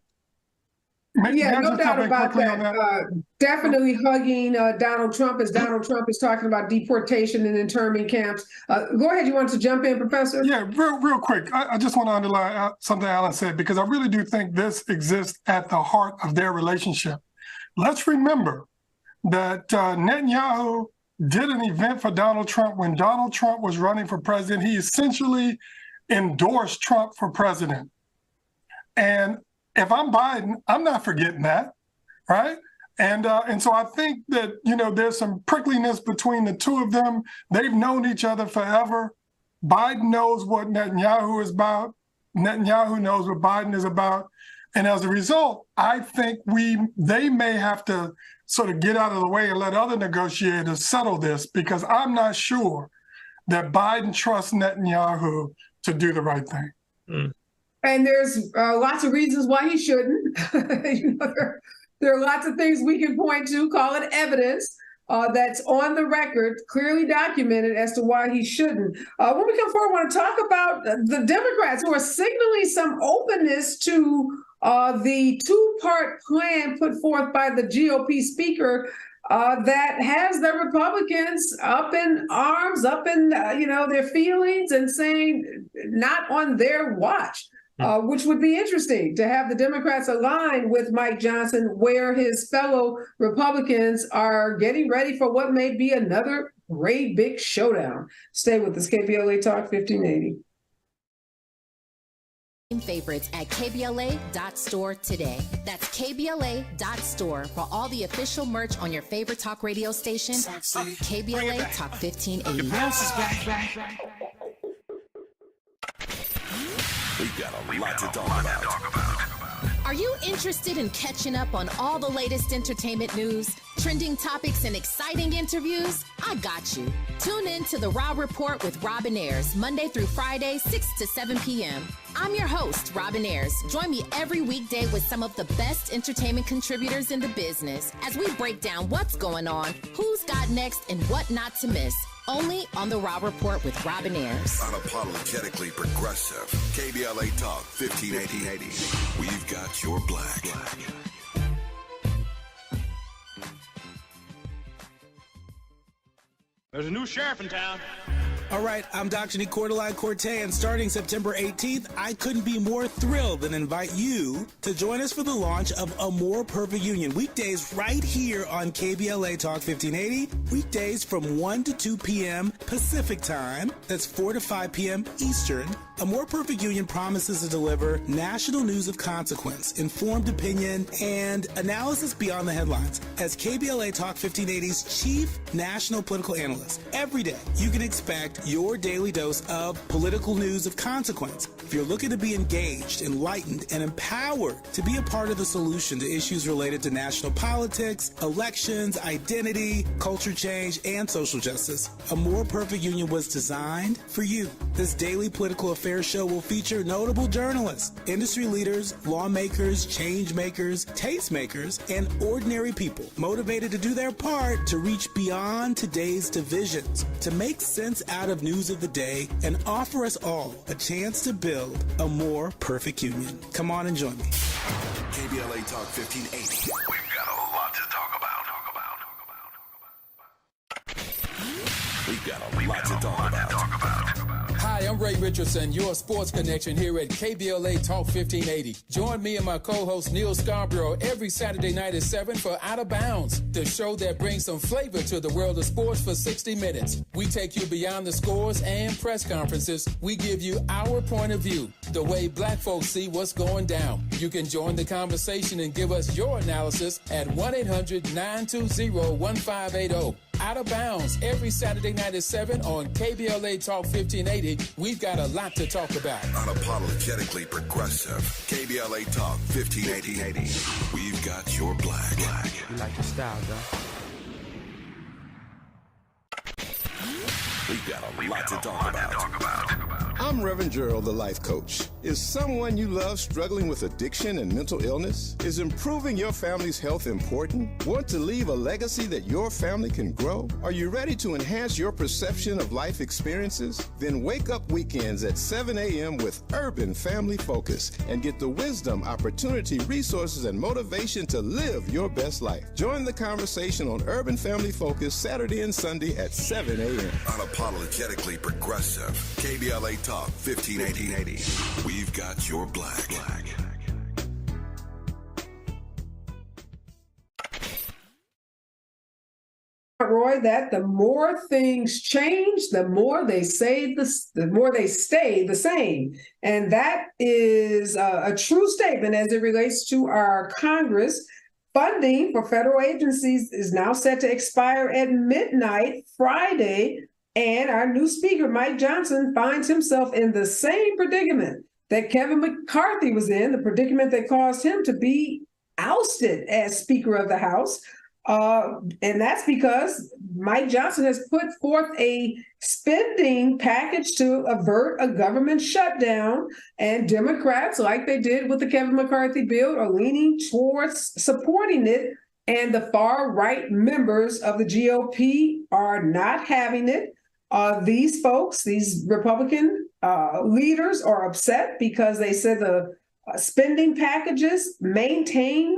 Yeah, no doubt about that. Definitely hugging Donald Trump as Donald Trump is talking about deportation and internment camps. Go ahead. You want to jump in, Professor? Yeah, real quick. I just want to underline something Allen said, because I really do think this exists at the heart of their relationship. Let's remember that Netanyahu did an event for Donald Trump when Donald Trump was running for president. He essentially endorsed Trump for president. And if I'm Biden, I'm not forgetting that, right? And so I think that, there's some prickliness between the two of them. They've known each other forever. Biden knows what Netanyahu is about. Netanyahu knows what Biden is about. And as a result, I think they may have to sort of get out of the way and let other negotiators settle this, because I'm not sure that Biden trusts Netanyahu to do the right thing. Mm. And there's lots of reasons why he shouldn't. There are lots of things we can point to, call it evidence, that's on the record, clearly documented as to why he shouldn't. When we come forward, I want to talk about the Democrats who are signaling some openness to the two-part plan put forth by the GOP speaker that has the Republicans up in arms, up in their feelings, and saying not on their watch. Which would be interesting to have the Democrats align with Mike Johnson, where his fellow Republicans are getting ready for what may be another great big showdown. Stay with us, KBLA Talk 1580. Favorites at KBLA.store today. That's KBLA.store for all the official merch on your favorite talk radio station. KBLA Talk 1580. We've got a lot to talk about. Are you interested in catching up on all the latest entertainment news, trending topics, and exciting interviews? I got you. Tune in to The Raw Report with Robin Ayers, Monday through Friday, 6 to 7 p.m. I'm your host, Robin Ayers. Join me every weekday with some of the best entertainment contributors in the business as we break down what's going on, who's got next, and what not to miss. Only on The Raw Report with Robin Ayers. Unapologetically progressive. KBLA Talk 1580. We've got your black. There's a new sheriff in town. All right, I'm Dr. Cortez, and starting September 18th, I couldn't be more thrilled than invite you to join us for the launch of A More Perfect Union. Weekdays right here on KBLA Talk 1580. Weekdays from 1 to 2 p.m. Pacific time. That's 4 to 5 p.m. Eastern. A More Perfect Union promises to deliver national news of consequence, informed opinion, and analysis beyond the headlines. As KBLA Talk 1580's chief national political analyst, every day you can expect your daily dose of political news of consequence. If you're looking to be engaged, enlightened, and empowered to be a part of the solution to issues related to national politics, elections, identity, culture change, and social justice, A More Perfect Union was designed for you. This daily political affairs show will feature notable journalists, industry leaders, lawmakers, change makers, tastemakers, and ordinary people motivated to do their part to reach beyond today's divisions, to make sense out of news of the day, and offer us all a chance to build a more perfect union. Come on and join me. KBLA Talk 1580. We've got a lot to talk about. We've got a lot to talk about. Hi, I'm Ray Richardson, your sports connection here at KBLA Talk 1580. Join me and my co-host Neil Scarborough every Saturday night at 7 for Out of Bounds, the show that brings some flavor to the world of sports for 60 minutes. We take you beyond the scores and press conferences. We give you our point of view, the way black folks see what's going down. You can join the conversation and give us your analysis at 1-800-920-1580. Out of Bounds every Saturday night at 7 on KBLA Talk 1580. We've got a lot to talk about. Unapologetically progressive. KBLA Talk 1580. We've got your black. You like your style, though. We've got a lot to talk about. I'm Reverend Gerald, the life coach. Is someone you love struggling with addiction and mental illness? Is improving your family's health important? Want to leave a legacy that your family can grow? Are you ready to enhance your perception of life experiences? Then wake up weekends at 7 a.m. with Urban Family Focus and get the wisdom, opportunity, resources, and motivation to live your best life. Join the conversation on Urban Family Focus Saturday and Sunday at 7 a.m. Unapologetically progressive. KBLA Talk 1580. We've got your black. Roy, that the more things change, the more they stay the same. And that is a true statement as it relates to our Congress. Funding for federal agencies is now set to expire at midnight Friday. And our new speaker, Mike Johnson, finds himself in the same predicament that Kevin McCarthy was in, the predicament that caused him to be ousted as Speaker of the House. And that's because Mike Johnson has put forth a spending package to avert a government shutdown, and Democrats, like they did with the Kevin McCarthy bill, are leaning towards supporting it, and the far-right members of the GOP are not having it. These folks, these Republican leaders, are upset because they said the spending packages maintain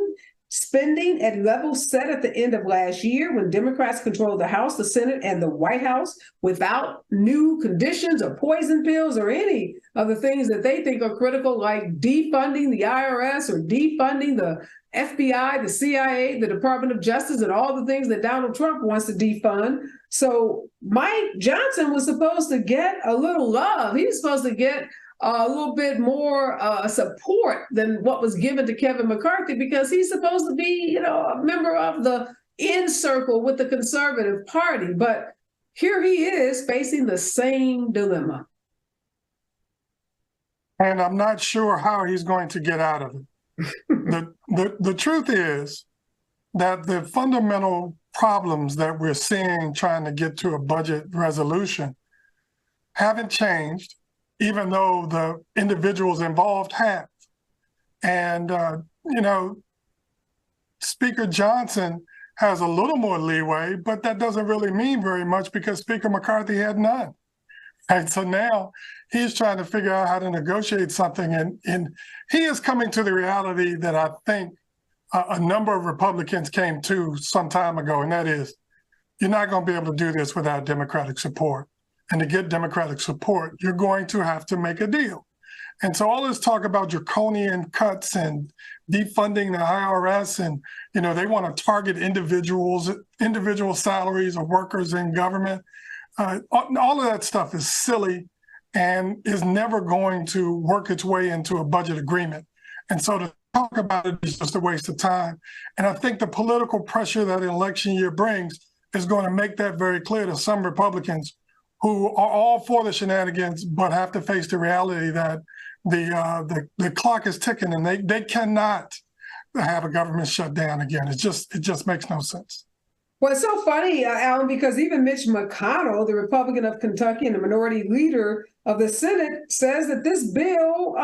spending at levels set at the end of last year when Democrats controlled the House, the Senate, and the White House without new conditions or poison pills or any of the things that they think are critical, like defunding the IRS or defunding the FBI, the CIA, the Department of Justice, and all the things that Donald Trump wants to defund. So Mike Johnson was supposed to get a little love. He was supposed to get a little bit more support than what was given to Kevin McCarthy, because he's supposed to be, a member of the in circle with the conservative party. But here he is facing the same dilemma. And I'm not sure how he's going to get out of it. The truth is that the fundamental problems that we're seeing trying to get to a budget resolution haven't changed, even though the individuals involved have. And, Speaker Johnson has a little more leeway, but that doesn't really mean very much because Speaker McCarthy had none. And so now he's trying to figure out how to negotiate something. And he is coming to the reality that I think a number of Republicans came to some time ago, and that is, you're not going to be able to do this without Democratic support. And to get Democratic support, you're going to have to make a deal. And so all this talk about draconian cuts and defunding the IRS, and they want to target individual salaries of workers in government. All of that stuff is silly and is never going to work its way into a budget agreement. And so to talk about it is just a waste of time. And I think the political pressure that an election year brings is going to make that very clear to some Republicans who are all for the shenanigans, but have to face the reality that the clock is ticking and they cannot have a government shutdown again. It just makes no sense. Well, it's so funny, Alan, because even Mitch McConnell, the Republican of Kentucky and the minority leader of the Senate, says that this bill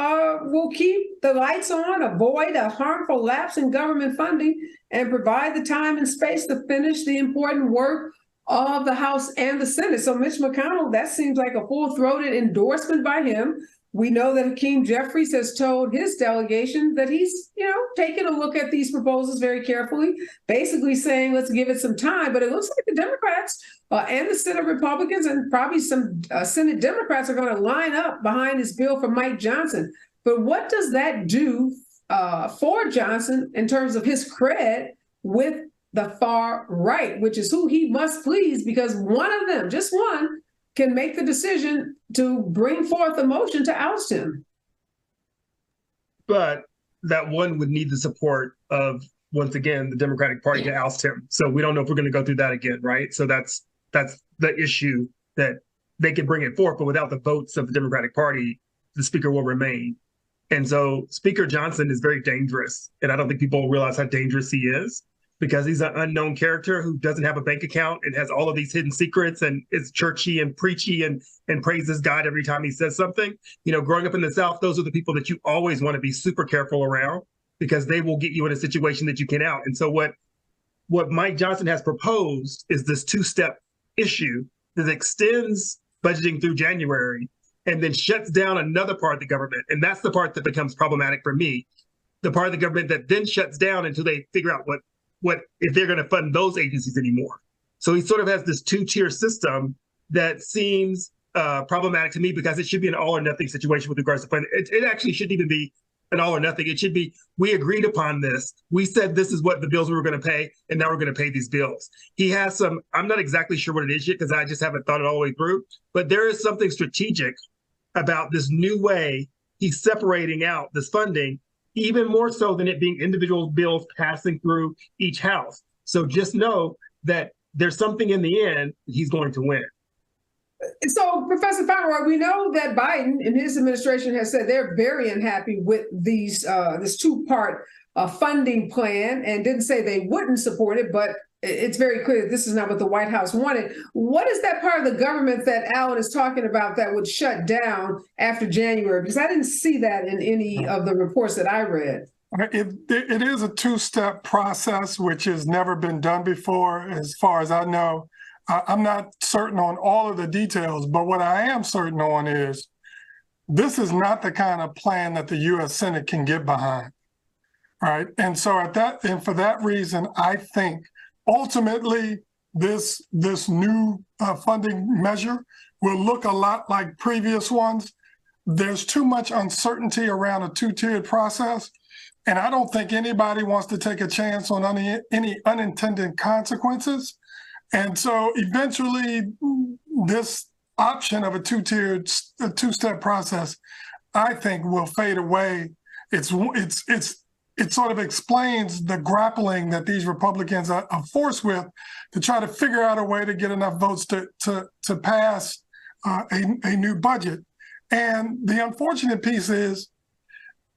will keep the lights on, avoid a harmful lapse in government funding, and provide the time and space to finish the important work of the House and the Senate. So Mitch McConnell, that seems like a full-throated endorsement by him. We know that Hakeem Jeffries has told his delegation that he's, taking a look at these proposals very carefully, basically saying, let's give it some time. But it looks like the Democrats and the Senate Republicans and probably some Senate Democrats are going to line up behind this bill for Mike Johnson. But what does that do for Johnson in terms of his cred with the far right, which is who he must please, because one of them, just one, can make the decision to bring forth a motion to oust him. But that one would need the support of, once again, the Democratic Party to oust him. So we don't know if we're going to go through that again, right? So that's the issue, that they can bring it forth, but without the votes of the Democratic Party, the speaker will remain. And so Speaker Johnson is very dangerous. And I don't think people realize how dangerous he is, because he's an unknown character who doesn't have a bank account and has all of these hidden secrets and is churchy and preachy and praises God every time he says something. Growing up in the South, those are the people that you always want to be super careful around, because they will get you in a situation that you can't out. And so what Mike Johnson has proposed is this two-step issue that extends budgeting through January and then shuts down another part of the government. And that's the part that becomes problematic for me. The part of the government that then shuts down until they figure out what if they're going to fund those agencies anymore. So he sort of has this two-tier system that seems problematic to me, because it should be an all or nothing situation with regards to funding. It actually shouldn't even be an all or nothing. It should be, we agreed upon this. We said this is what the bills we were going to pay, and now we're going to pay these bills. He has some, I'm not exactly sure what it is yet, because I just haven't thought it all the way through, but there is something strategic about this new way he's separating out this funding, even more so than it being individual bills passing through each house. So just know that there's something in the end he's going to win. So, Professor Fauntroy, we know that Biden and his administration has said they're very unhappy with this two-part funding plan, and didn't say they wouldn't support it, but it's very clear that this is not what the White House wanted. What is that part of the government that Allen is talking about that would shut down after January? Because I didn't see that in any of the reports that I read. It is a two-step process, which has never been done before, as far as I know. I'm not certain on all of the details, but what I am certain on is this is not the kind of plan that the U.S. Senate can get behind, right? And so for that reason, I think ultimately this new funding measure will look a lot like previous ones. There's too much uncertainty around a two-tiered process, and I don't think anybody wants to take a chance on any unintended consequences. And so eventually this option of a two-step process, I think, will fade away. It sort of explains the grappling that these Republicans are forced with to try to figure out a way to get enough votes to pass a new budget. And the unfortunate piece is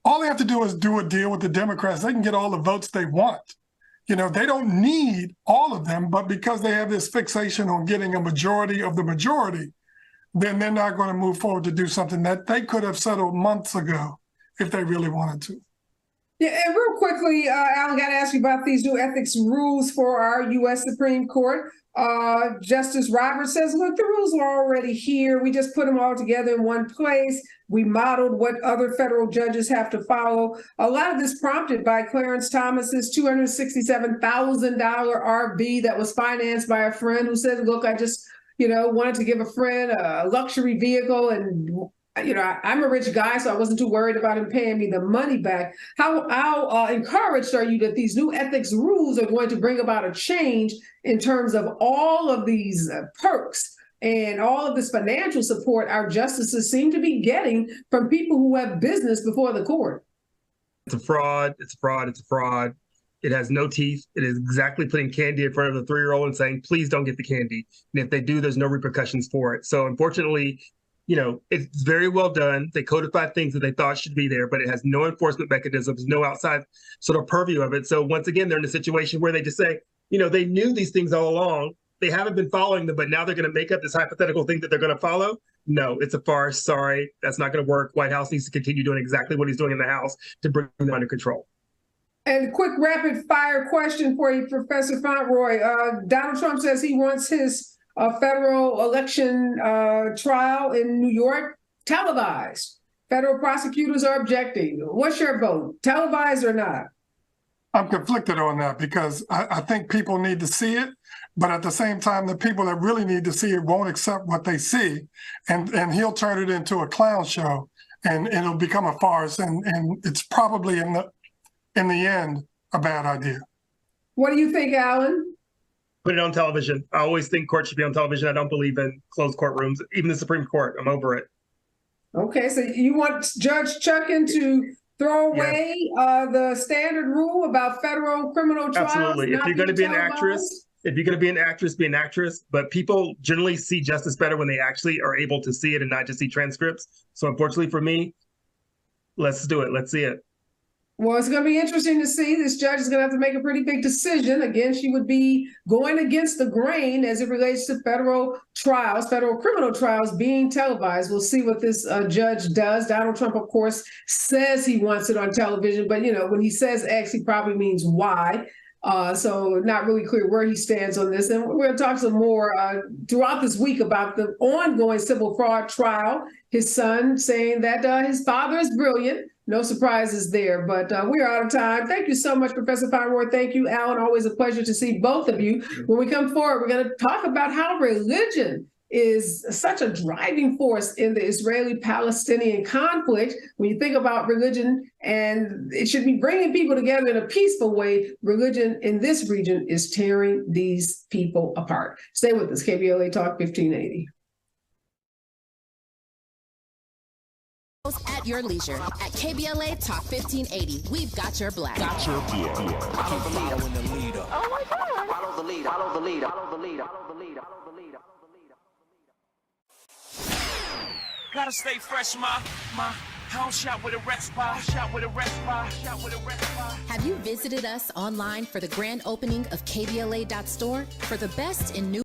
all they have to do is do a deal with the Democrats. They can get all the votes they want. They don't need all of them, but because they have this fixation on getting a majority of the majority, then they're not going to move forward to do something that they could have settled months ago if they really wanted to. Yeah, and real quickly, Alan, got to ask you about these new ethics rules for our U.S. Supreme Court. Justice Roberts says, look, the rules are already here. We just put them all together in one place. We modeled what other federal judges have to follow. A lot of this prompted by Clarence Thomas's $267,000 RV that was financed by a friend who said, look, I just, wanted to give a friend a luxury vehicle, and I'm a rich guy, so I wasn't too worried about him paying me the money back. How encouraged are you that these new ethics rules are going to bring about a change in terms of all of these perks and all of this financial support our justices seem to be getting from people who have business before the court. It's a fraud. It's a fraud. It's a fraud. It has no teeth. It is exactly putting candy in front of the 3-year-old and saying, please don't get the candy. And if they do, there's no repercussions for it. So unfortunately, it's very well done. They codified things that they thought should be there, but it has no enforcement mechanisms, no outside sort of purview of it. So once again, they're in a situation where they just say, they knew these things all along. They haven't been following them, but now they're going to make up this hypothetical thing that they're going to follow. No, it's a farce. Sorry, that's not going to work. White House needs to continue doing exactly what he's doing in the House to bring them under control. And quick rapid fire question for you, Professor Fauntroy. Donald Trump says he wants his federal election trial in New York televised. Federal prosecutors are objecting. What's your vote? Televised or not? I'm conflicted on that because I think people need to see it, but at the same time, the people that really need to see it won't accept what they see, and he'll turn it into a clown show, and it'll become a farce, and it's probably in the end a bad idea. What do you think, Allen? Put it on television. I always think court should be on television. I don't believe in closed courtrooms, even the Supreme Court. I'm over it. Okay, so you want Judge Chutkan to throw away the standard rule about federal criminal trials? Absolutely. If you're going to be an actress, be an actress. But people generally see justice better when they actually are able to see it and not just see transcripts. So unfortunately for me, let's do it. Let's see it. Well, it's going to be interesting to see. This judge is going to have to make a pretty big decision. Again, she would be going against the grain as it relates to federal criminal trials being televised. We'll see what this judge does. Donald Trump, of course, says he wants it on television, but when he says X, he probably means Y. So not really clear where he stands on this. And we're going to talk some more throughout this week about the ongoing civil fraud trial. His son saying that his father is brilliant. No surprises there, but we're out of time. Thank you so much, Professor Fauntroy. Thank you, Allen. Always a pleasure to see both of you. When we come forward, we're going to talk about how religion is such a driving force in the Israeli-Palestinian conflict. When you think about religion, and it should be bringing people together in a peaceful way, religion in this region is tearing these people apart. Stay with us, KBLA Talk 1580. At your leisure at KBLA Talk 1580. We've got your black. Follow the leader. Oh my God. Follow the leader. Follow the leader. Follow the leader. Follow the leader. Follow the leader. Gotta stay fresh, my house shot with a rest spot. Have you visited us online for the grand opening of KBLA.store? For the best in new